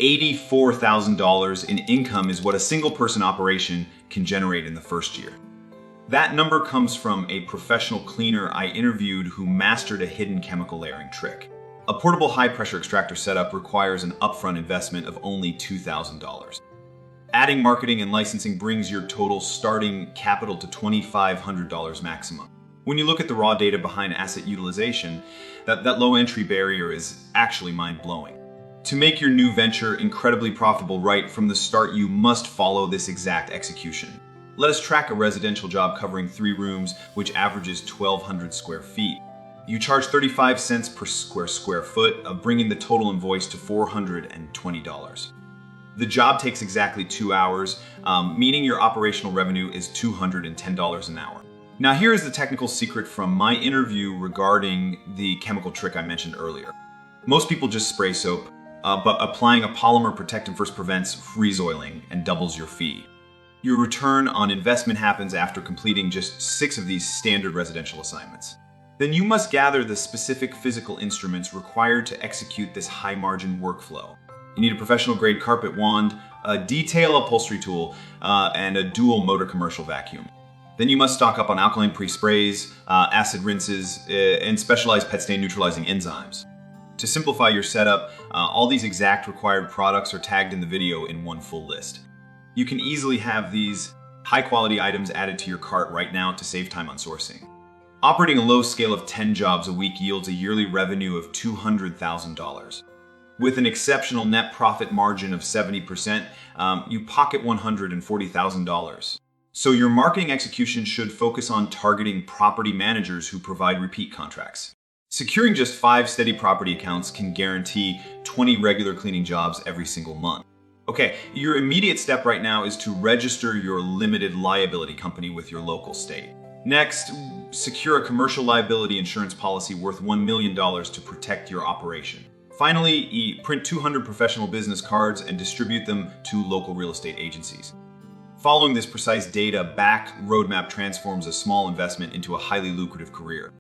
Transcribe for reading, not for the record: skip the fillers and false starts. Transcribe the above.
$84,000 in income is what a single-person operation can generate in the first year. That number comes from a professional cleaner I interviewed who mastered a hidden chemical layering trick. A portable high-pressure extractor setup requires an upfront investment of only $2,000. Adding marketing and licensing brings your total starting capital to $2,500 maximum. When you look at the raw data behind asset utilization, that low entry barrier is actually mind-blowing. To make your new venture incredibly profitable right from the start, you must follow this exact execution. Let us track a residential job covering 3 rooms, which averages 1,200 square feet. You charge 35 cents per square foot, bringing the total invoice to $420. The job takes exactly 2 hours, meaning your operational revenue is $210 an hour. Now here is the technical secret from my interview regarding the chemical trick I mentioned earlier. Most people just spray soap, but applying a polymer protectant first prevents resoiling and doubles your fee. Your return on investment happens after completing just 6 of these standard residential assignments. Then you must gather the specific physical instruments required to execute this high-margin workflow. You need a professional-grade carpet wand, a detail upholstery tool, and a dual-motor commercial vacuum. Then you must stock up on alkaline pre-sprays, acid rinses, and specialized pet stain neutralizing enzymes. To simplify your setup, all these exact required products are tagged in the video in one full list. You can easily have these high-quality items added to your cart right now to save time on sourcing. Operating a low scale of 10 jobs a week yields a yearly revenue of $200,000. With an exceptional net profit margin of 70%, you pocket $140,000. So your marketing execution should focus on targeting property managers who provide repeat contracts. Securing just 5 steady property accounts can guarantee 20 regular cleaning jobs every single month. Okay, your immediate step right now is to register your limited liability company with your local state. Next, secure a commercial liability insurance policy worth $1 million to protect your operation. Finally, print 200 professional business cards and distribute them to local real estate agencies. Following this precise data-backed roadmap transforms a small investment into a highly lucrative career.